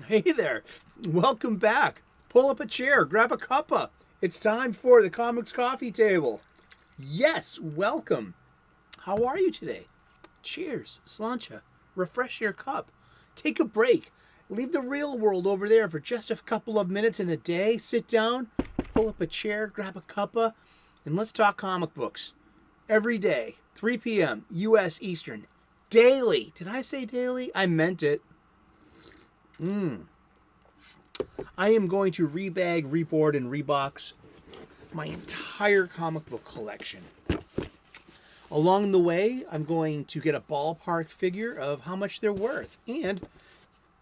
Hey there. Welcome back. Pull up a chair, grab a cuppa. It's time for the Comics Coffee Table. Yes, welcome. How are you today? Cheers, slancha. Refresh your cup. Take a break. Leave the real world over there for just a couple of minutes in a day. Sit down, pull up a chair, grab a cuppa, and let's talk comic books. Every day, 3 p.m. U.S. Eastern. Daily. Did I say daily? I meant it. I am going to rebag, reboard, and rebox my entire comic book collection. Along the way, I'm going to get a ballpark figure of how much they're worth and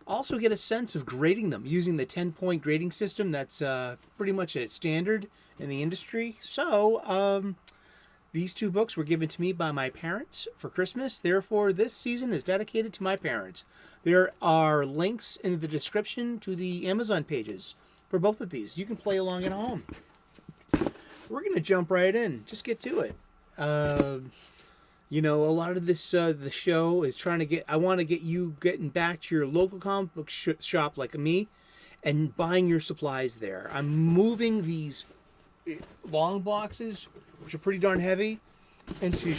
also get a sense of grading them using the 10-point grading system that's pretty much a standard in the industry. So, these two books were given to me by my parents for Christmas. Therefore, this season is dedicated to my parents. There are links in the description to the Amazon pages for both of these. You can play along at home. We're going to jump right in. Just get to it. You know, a lot of this, the show is trying to get, I want to get you getting back to your local comic book shop like me and buying your supplies there. I'm moving these long boxes, which are pretty darn heavy, into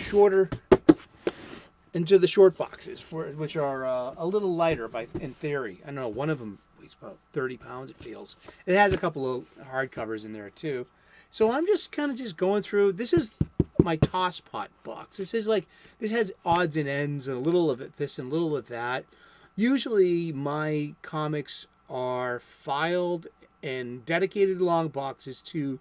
the short boxes, which are a little lighter in theory. I don't know, one of them weighs about 30 pounds, it feels. It has a couple of hardcovers in there too. So I'm just kind of going through. This is my toss pot box. This has odds and ends, and a little of it this and a little of that. Usually my comics are filed and dedicated long boxes to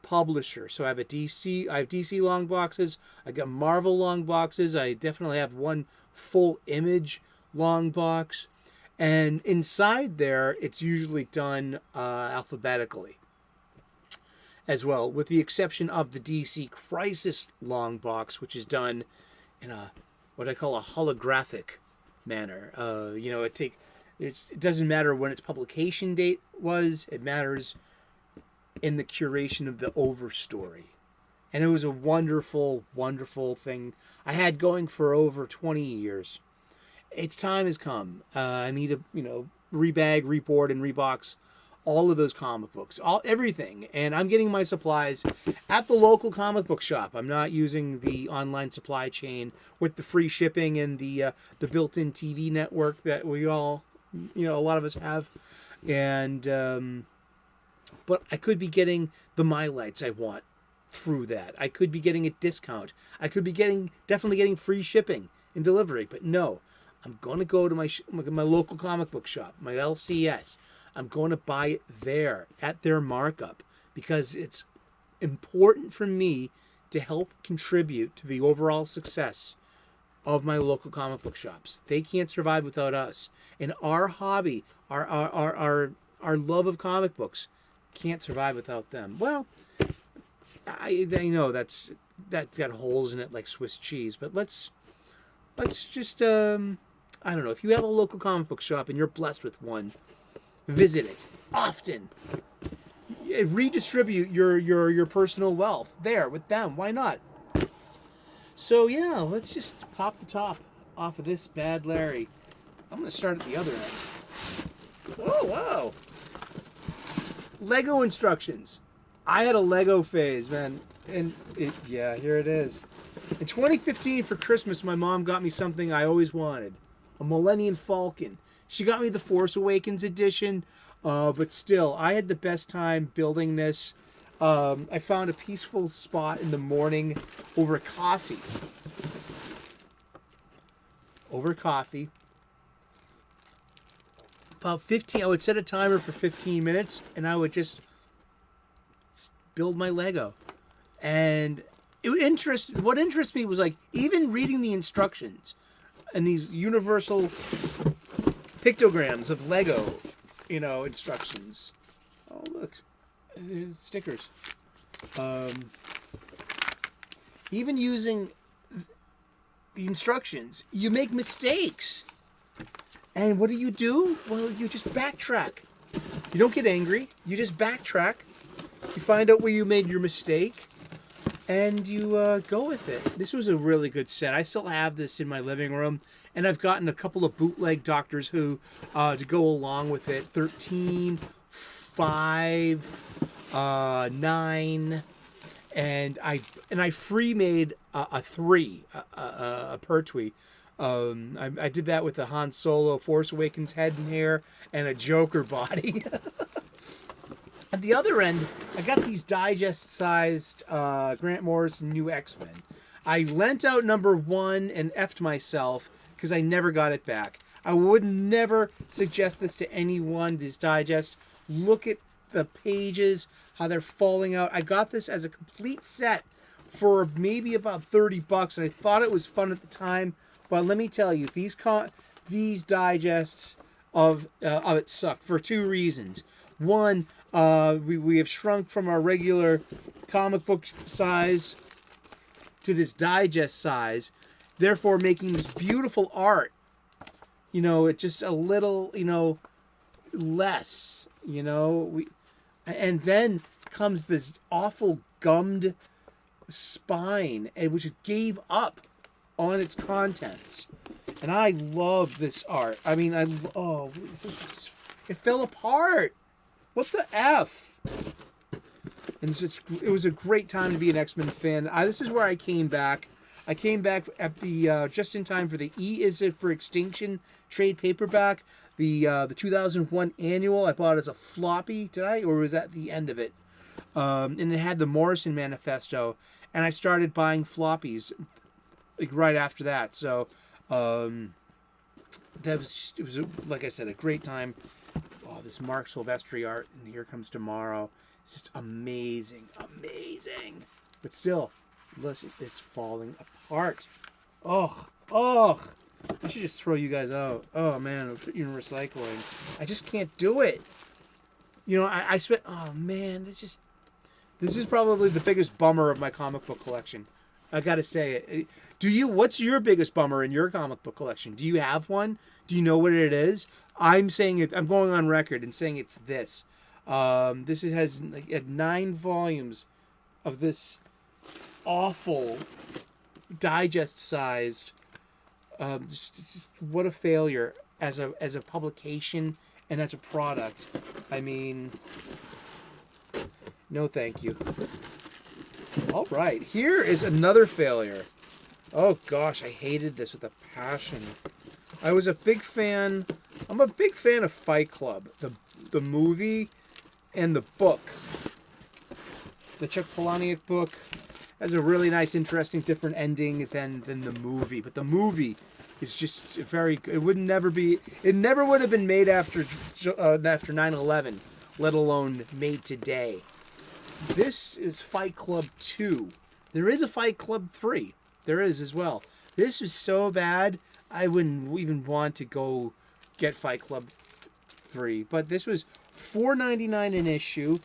publisher. So I have DC long boxes. I got Marvel long boxes. I definitely have one full image long box, and inside there it's usually done alphabetically as well, with the exception of the DC Crisis long box, which is done in what I call a holographic manner. You know, it doesn't matter when its publication date was. It matters in the curation of the overstory. And it was a wonderful, wonderful thing I had going for over 20 years. Its time has come. I need to, rebag, reboard, and rebox all of those comic books, everything. And I'm getting my supplies at the local comic book shop. I'm not using the online supply chain with the free shipping and the built-in TV network that we all, a lot of us have. And but I could be getting the MyLights I want through that. I could be getting a discount. I could be definitely getting free shipping and delivery. But no, I'm going to go to my local comic book shop, my LCS. I'm going to buy it there at their markup because it's important for me to help contribute to the overall success of my local comic book shops. They can't survive without us. And our hobby, our love of comic books can't survive without them. Well, I know that's got holes in it like Swiss cheese, but let's just I don't know, if you have a local comic book shop and you're blessed with one, visit it often. Redistribute your personal wealth there with them. Why not? So yeah, let's just pop the top off of this bad Larry. I'm going to start at the other end. Whoa. Lego instructions. I had a Lego phase, man. And here it is. In 2015 for Christmas, my mom got me something I always wanted. A Millennium Falcon. She got me the Force Awakens edition, but still, I had the best time building this. I found a peaceful spot in the morning over coffee. About 15, I would set a timer for 15 minutes, and I would just build my Lego. And what interested me was, like, even reading the instructions and these universal pictograms of Lego, instructions. Oh, look, there's stickers. Even using the instructions, you make mistakes. And what do? Well, you just backtrack. You don't get angry. You just backtrack. You find out where you made your mistake, and you go with it. This was a really good set. I still have this in my living room. And I've gotten a couple of bootleg Doctors Who to go along with it. 13, 5, 9, and I free made a 3, a Pertwee. I did that with the Han Solo Force Awakens head and hair and a Joker body. At the other end, I got these digest-sized Grant Morrison New X-Men. I lent out number 1 and effed myself because I never got it back. I would never suggest this to anyone, this digest. Look at the pages, how they're falling out. I got this as a complete set for maybe about $30, and I thought it was fun at the time. But let me tell you, these digests of it suck for 2 reasons. One, we have shrunk from our regular comic book size to this digest size, therefore making this beautiful art. It's just a little, less. And then comes this awful gummed spine, which it gave up on its contents. And I love this art. I mean, it fell apart. What the F? And it was a great time to be an X-Men fan. This is where I came back. I came back at the just in time for the E Is It for Extinction trade paperback. The 2001 annual I bought as a floppy. Did I? Or was that the end of it? And it had the Morrison Manifesto. And I started buying floppies right after that. So it was like I said, a great time. Oh, this Mark Silvestri art, and Here Comes Tomorrow. It's just amazing. But still, look, it's falling apart. Oh. I should just throw you guys out. Oh, man, I'll put you in recycling. I just can't do it. I spent... Oh, man, this is probably the biggest bummer of my comic book collection. I gotta say it. What's your biggest bummer in your comic book collection? Do you have one? Do you know what it is? I'm saying it. I'm going on record and saying it's this. This has 9 volumes of this awful digest-sized. Just what a failure as a publication and as a product. I mean, no, thank you. All right, here is another failure. Oh gosh, I hated this with a passion. I'm a big fan of Fight Club, the movie and the book. The Chuck Palahniuk book has a really nice, interesting, different ending than the movie. But the movie is just very good. It never would have been made after 9/11, let alone made today. This is Fight Club 2. There is a Fight Club 3. There is as well. This was so bad, I wouldn't even want to go get Fight Club 3. But this was $4.99 an issue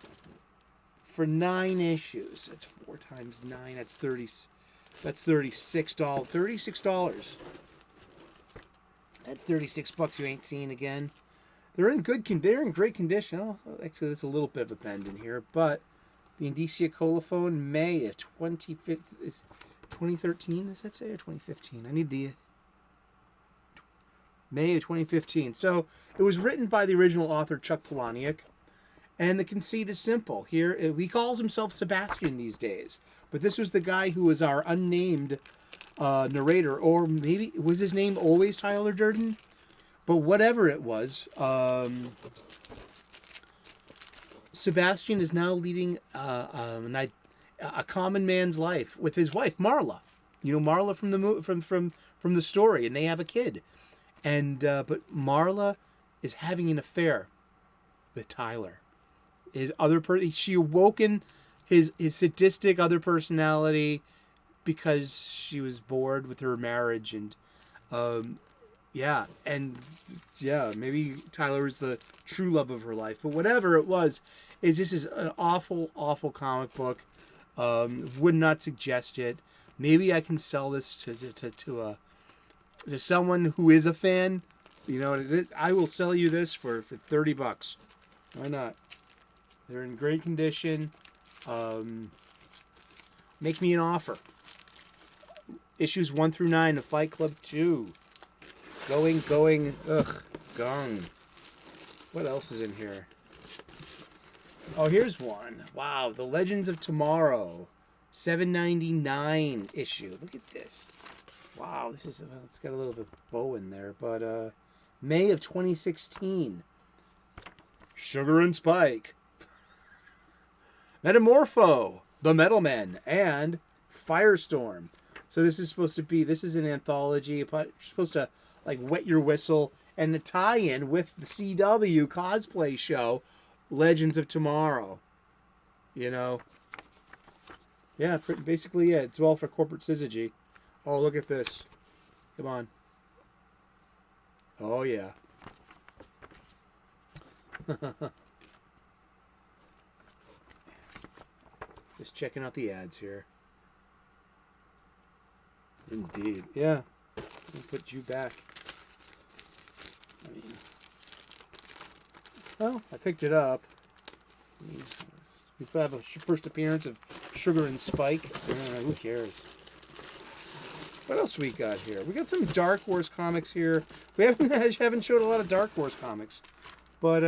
for 9 issues. That's 4 times 9. That's $36. $36. That's $36 you ain't seeing again. They're in great condition. Oh, actually, there's a little bit of a bend in here, but the Indicia Colophone, May of 2013, does that say, or 2015? I need the May of 2015. So it was written by the original author, Chuck Palahniuk, and the conceit is simple. Here, he calls himself Sebastian these days, but this was the guy who was our unnamed narrator, or maybe, was his name always Tyler Durden? But whatever it was, Sebastian is now leading a common man's life with his wife Marla. Marla from the story, and they have a kid. And but Marla is having an affair with Tyler. She awoken his sadistic other personality because she was bored with her marriage, and maybe Tyler was the true love of her life. But whatever it was, this is an awful, awful comic book. Would not suggest it. Maybe I can sell this to someone who is a fan. I will sell you this for $30. Why not? They're in great condition. Make me an offer. Issues 1 through 9 of Fight Club 2. Going. Ugh, gone. What else is in here? Oh, here's one. Wow, The Legends of Tomorrow, $7.99 issue. Look at this. Wow, this is it's got a little bit of bow in there, but May of 2016. Sugar and Spike, Metamorpho, The Metal Men, and Firestorm. So this is an anthology. It's supposed to like wet your whistle and the tie-in with the CW cosplay show, Legends of Tomorrow. You know, yeah, basically, yeah, it's all for corporate syzygy. Oh, look at this. Come on. Oh, yeah. Just checking out the ads here. Indeed. Yeah. Let me put you back. I mean, well, I picked it up. We have a first appearance of Sugar and Spike. Who cares? What else we got here? We got some Dark Horse comics here. We haven't showed a lot of Dark Horse comics, but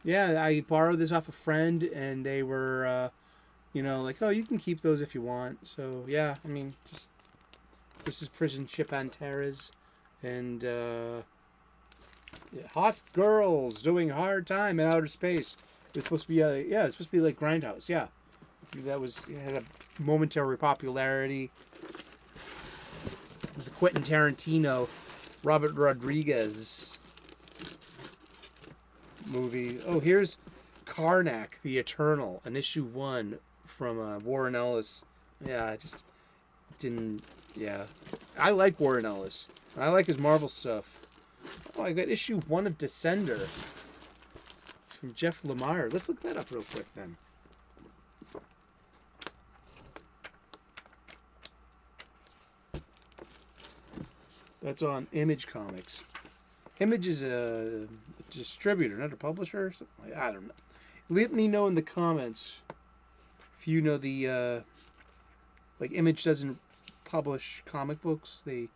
yeah, I borrowed this off a friend, and they were, like, oh, you can keep those if you want. So yeah, I mean, just this is Prison Ship Antares, and hot girls doing hard time in outer space. It was supposed to be it's supposed to be like Grindhouse. Yeah, that had a momentary popularity. It was the Quentin Tarantino, Robert Rodriguez movie. Oh, here's Karnak, the Eternal, an issue 1 from Warren Ellis. Yeah, I just didn't. Yeah, I like Warren Ellis. I like his Marvel stuff. Oh, I got issue 1 of Descender from Jeff Lemire. Let's look that up real quick then. That's on Image Comics. Image is a distributor, not a publisher. Or something. I don't know. Let me know in the comments if you know the like Image doesn't publish comic books. They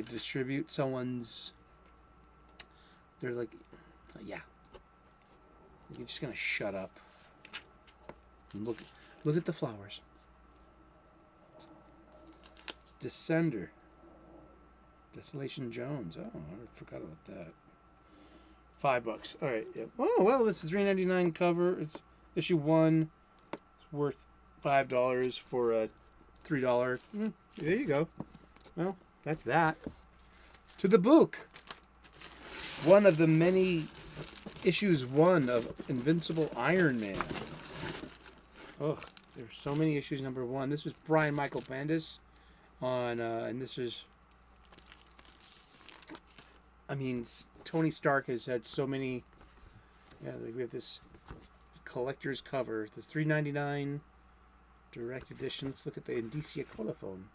distribute someone's. They're like, yeah. You're just gonna shut up. And look at the flowers. It's Descender. Desolation Jones. Oh, I forgot about that. $5. All right. Yeah. Oh well, it's a $3.99 cover. It's issue 1. It's worth $5 for a $3. There you go. Well, that's that. To the book. One of the many issues 1 of Invincible Iron Man. Oh, there's so many issues. Number 1. This was Brian Michael Bendis on, and this is. I mean, Tony Stark has had so many. Yeah, like we have this collector's cover. This $3.99 direct edition. Let's look at the Indicia Colophone.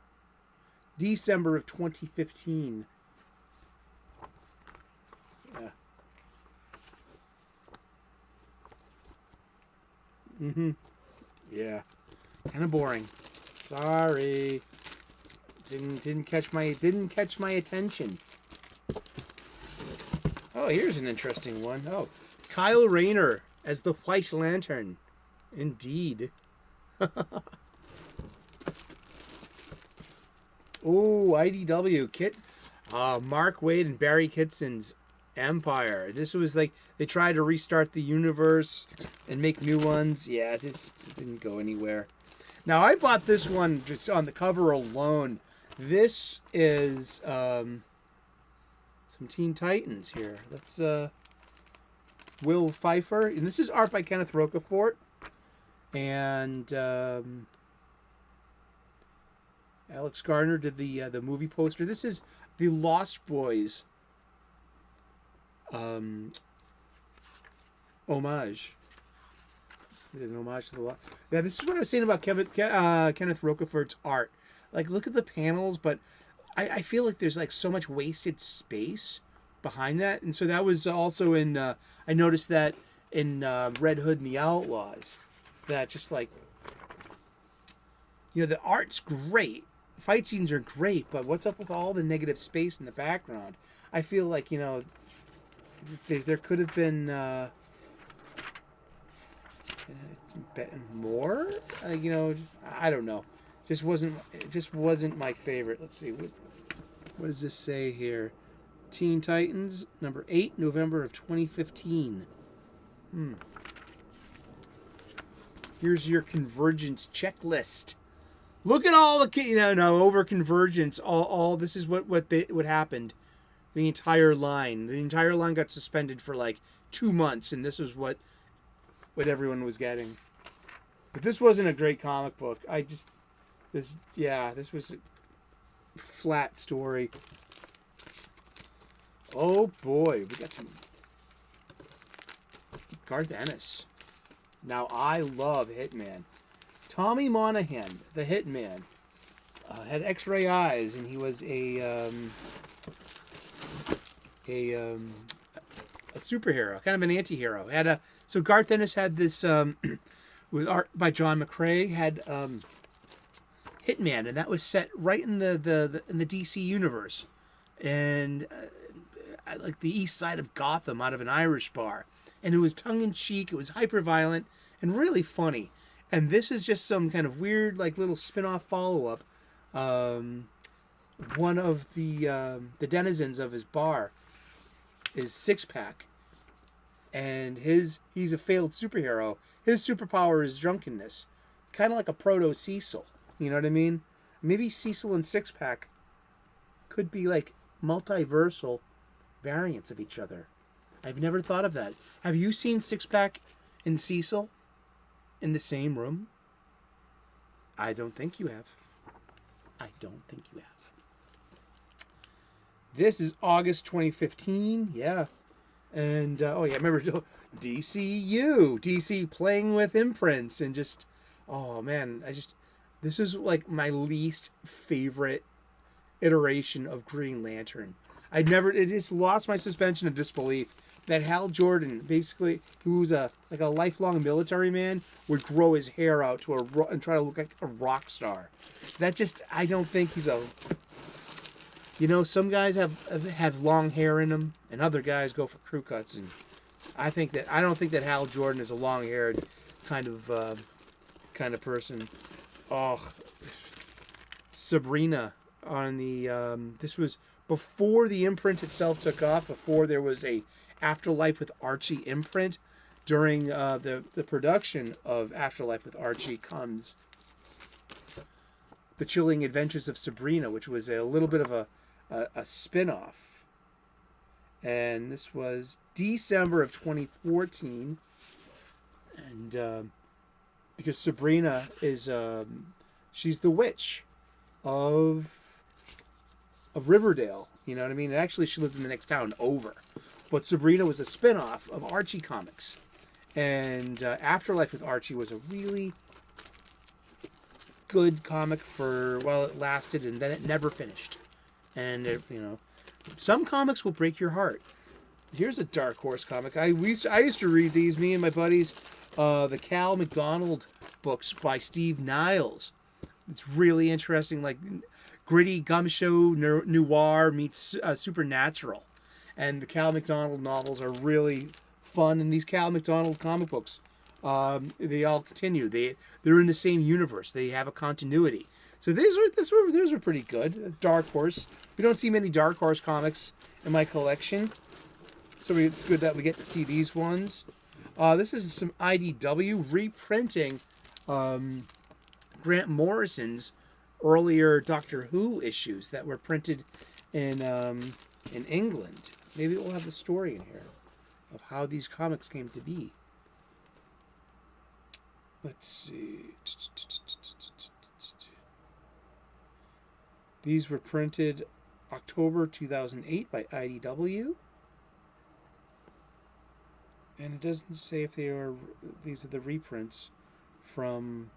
December of 2015. Yeah. Yeah. Kind of boring. Sorry. Didn't catch my attention. Oh, here's an interesting one. Oh, Kyle Rayner as the White Lantern. Indeed. Oh, IDW Mark Waid and Barry Kitson's Empire. This was like they tried to restart the universe and make new ones. Yeah, it just didn't go anywhere. Now I bought this one just on the cover alone. This is some Teen Titans here. That's Will Pfeiffer, and this is art by Kenneth Rocafort, and Alex Gardner did the movie poster. This is the Lost Boys homage. It's an homage to the Lost. Yeah, this is what I was saying about Kenneth Rocafort's art. Like, look at the panels, but I feel like there's like so much wasted space behind that, and so that was also in. I noticed that in Red Hood and the Outlaws, that just like, the art's great fight scenes are great, but what's up with all the negative space in the background? I feel like, there could have been more. I don't know. It just wasn't my favorite. Let's see, what does this say here? Teen Titans number 8, November of 2015. Here's your convergence checklist. Look at all the over convergence. All this is what happened. The entire line got suspended for like 2 months, and this was what everyone was getting. But this wasn't a great comic book. This was a flat story. Oh boy, we got some Garth Ennis. Now I love Hitman. Tommy Monahan, the Hitman, had X-ray eyes, and he was a superhero, kind of an anti-hero. So Garth Ennis had this with art by John McCrae, had Hitman, and that was set right in the DC universe, and like the east side of Gotham, out of an Irish bar, and it was tongue-in-cheek, it was hyper-violent, and really funny. And this is just some kind of weird, like, little spin-off follow-up. One of the denizens of his bar is Six Pack, and he's a failed superhero. His superpower is drunkenness, kind of like a proto Cecil. You know what I mean? Maybe Cecil and Six Pack could be like multiversal variants of each other. I've never thought of that. Have you seen Six Pack and Cecil in the same room? I don't think you have. This is August 2015. Yeah. And, remember DCU. DC playing with imprints and just, oh man, this is like my least favorite iteration of Green Lantern. It just lost my suspension of disbelief that Hal Jordan, basically, who's a lifelong military man, would grow his hair out and try to look like a rock star. That just, I don't think he's some guys have long hair in them, and other guys go for crew cuts, and I don't think that Hal Jordan is a long-haired kind of person. Oh, Sabrina on the this was before the imprint itself took off, before there was a Afterlife with Archie imprint. During the production of Afterlife with Archie comes The Chilling Adventures of Sabrina, which was a little bit of a spin-off. And this was December of 2014. And because Sabrina is she's the witch of Riverdale, you know what I mean? And actually, she lived in the next town over. But Sabrina was a spin-off of Archie comics. And Afterlife with Archie was a really good comic while it lasted, and then it never finished. And, some comics will break your heart. Here's a Dark Horse comic. I used to read these, me and my buddies, the Cal McDonald books by Steve Niles. It's really interesting, like gritty gumshoe noir meets supernatural. And the Cal McDonald novels are really fun, and these Cal McDonald comic books, they all continue. They're in the same universe. They have a continuity. So these were pretty good. Dark Horse. We don't see many Dark Horse comics in my collection, so it's good that we get to see these ones. This is some IDW reprinting Grant Morrison's earlier Doctor Who issues that were printed in England. Maybe we'll have the story in here of how these comics came to be. Let's see. These were printed October 2008 by IDW. And it doesn't say if these are the reprints from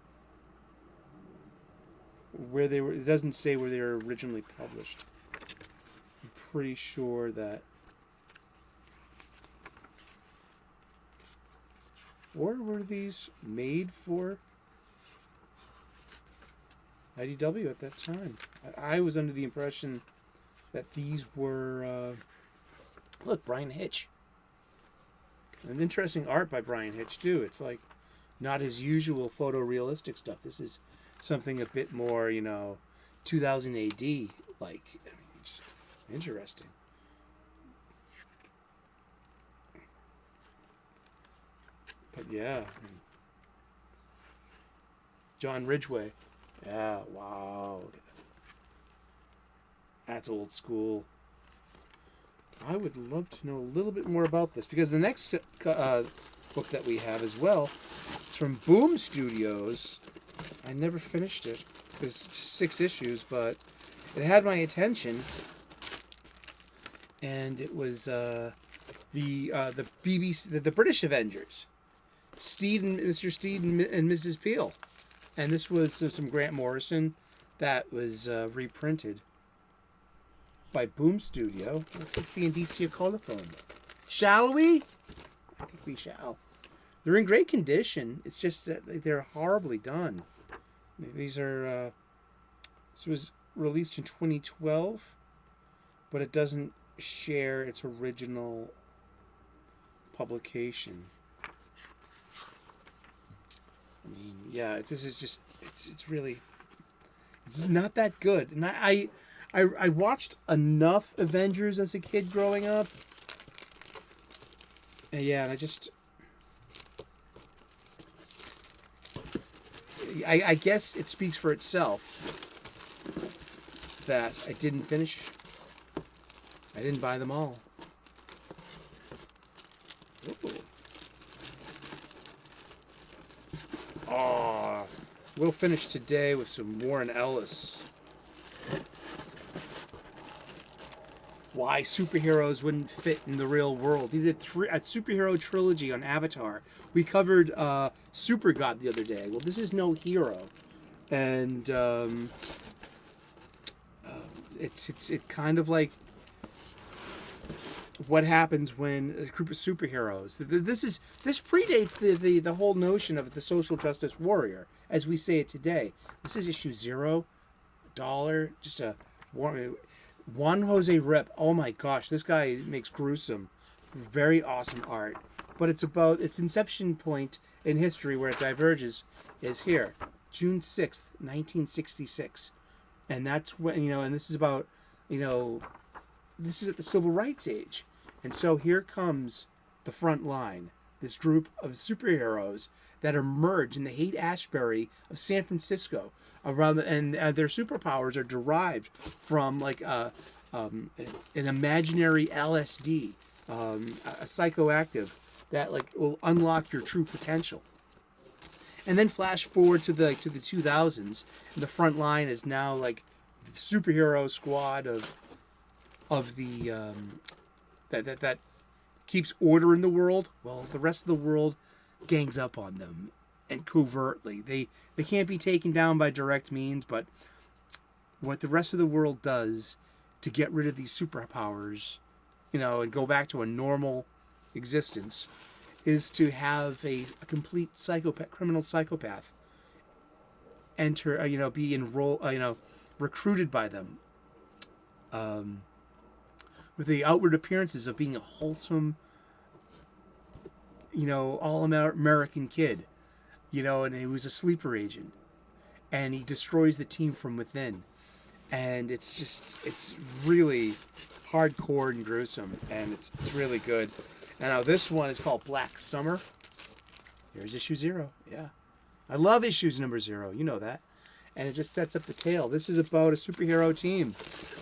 where they were. It doesn't say where they were originally published. I'm pretty sure that. Or were these made for? IDW at that time. I was under the impression that these were, look, Brian Hitch. An interesting art by Brian Hitch, too. It's like not his usual photorealistic stuff. This is something a bit more, 2000 AD, like, just interesting. But yeah. John Ridgway. Yeah, wow. Look at that. That's old school. I would love to know a little bit more about this, because the next book that we have as well is from Boom Studios. I never finished it. There's just 6 issues, but it had my attention, and it was the BBC, the British Avengers, Mr. Steed and Mrs. Peel, and this was some Grant Morrison that was reprinted by Boom Studio. Looks like B&DC colophone. Shall we? I think we shall. They're in great condition. It's just that they're horribly done. These are. This was released in 2012, but it doesn't share its original publication. I mean, yeah, this is just. It's really. It's not that good, and I watched enough Avengers as a kid growing up. And yeah, and I guess it speaks for itself that I didn't finish. I didn't buy them all. Ooh. Oh, we'll finish today with some Warren Ellis. Why superheroes wouldn't fit in the real world. He did a superhero trilogy on Avatar. We covered Super God the other day. Well, this is no hero, and it's kind of like what happens when a group of superheroes. This predates the whole notion of the social justice warrior as we say it today. This is issue $0, just a Juan Jose Rip. Oh my gosh, this guy makes gruesome, very awesome art. But it's about its inception point in history where it diverges is here, June 6th, 1966. And that's when, and this is about, this is at the civil rights age. And so here comes the front line, this group of superheroes that emerge in the Haight-Ashbury of San Francisco, and their superpowers are derived from like an imaginary LSD, a psychoactive that like will unlock your true potential. And then flash forward to the 2000s, and the front line is now like the superhero squad of the that keeps order in the world. Well, the rest of the world gangs up on them, and covertly they can't be taken down by direct means, but what the rest of the world does to get rid of these superpowers, and go back to a normal existence, is to have a complete criminal psychopath enter, be enrolled, recruited by them, with the outward appearances of being a wholesome, all-American kid, and he was a sleeper agent, and he destroys the team from within, and it's really hardcore and gruesome, and it's really good. And now this one is called Black Summer. Here's issue 0. Yeah, I love issues number 0. You know that. And it just sets up the tale. This is about a superhero team.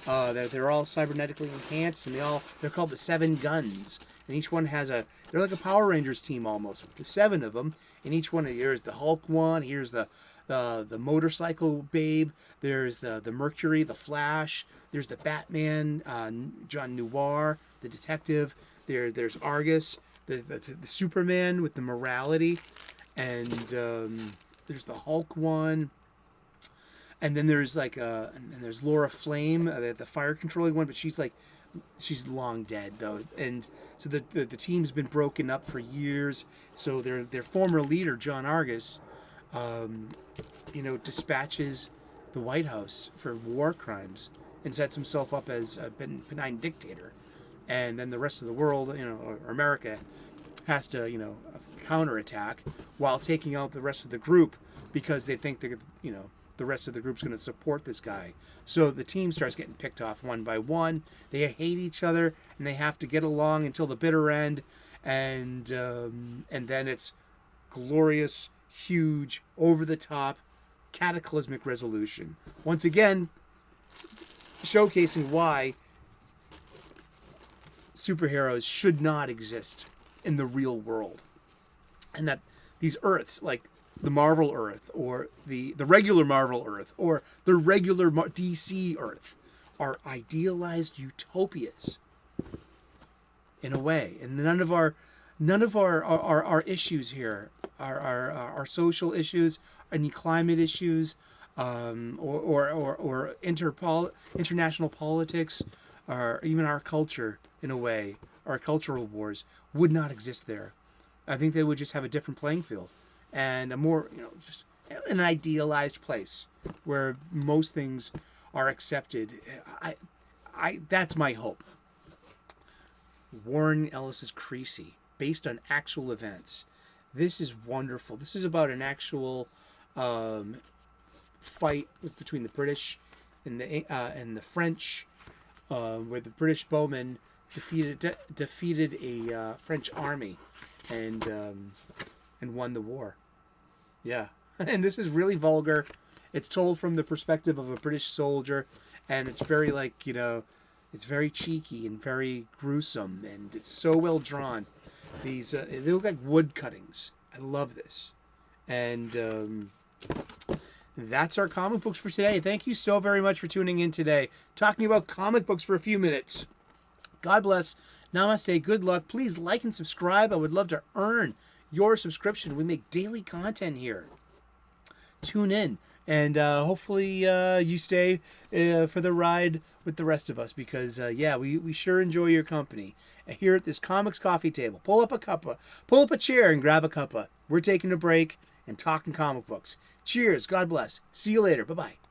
They're all cybernetically enhanced, and they're called the Seven Guns. And each one they're like a Power Rangers team almost. The 7 of them. And each one, here's the Hulk one. Here's the motorcycle babe. There's the Mercury, the Flash. There's the Batman, John Noir, the detective. There's Argus, the Superman with the morality, and there's the Hulk one, and then there's and there's Laura Flame, the fire controlling one, but she's long dead though, and so the team's been broken up for years. So their former leader John Argus, dispatches the White House for war crimes and sets himself up as a benign dictator. And then the rest of the world, or America, has to, counterattack while taking out the rest of the group because they think that, the rest of the group's going to support this guy. So the team starts getting picked off one by one. They hate each other, and they have to get along until the bitter end. And then it's glorious, huge, over-the-top, cataclysmic resolution. Once again, showcasing why superheroes should not exist in the real world. And that these Earths, like the Marvel Earth, or the regular Marvel Earth, or the regular DC Earth, are idealized utopias in a way. And none of our issues here, our social issues, any climate issues, or international politics, or even our culture in a way, our cultural wars would not exist there. I think they would just have a different playing field and a more, just an idealized place where most things are accepted. That's my hope. Warren Ellis's Creasy, based on actual events. This is wonderful. This is about an actual fight between the British and the French, where the British bowmen defeated a French army and won the war. Yeah, and this is really vulgar. It's told from the perspective of a British soldier, and it's very it's very cheeky and very gruesome, and it's so well drawn. These they look like wood cuttings. I love this, and that's our comic books for today. Thank you so very much for tuning in today, talking about comic books for a few minutes. God bless. Namaste. Good luck. Please like and subscribe. I would love to earn your subscription. We make daily content here. Tune in, and hopefully you stay for the ride with the rest of us, because we sure enjoy your company here at this Comics Coffee Table. Pull up a chair and grab a cuppa. We're taking a break and talking comic books. Cheers. God bless. See you later. Bye-bye.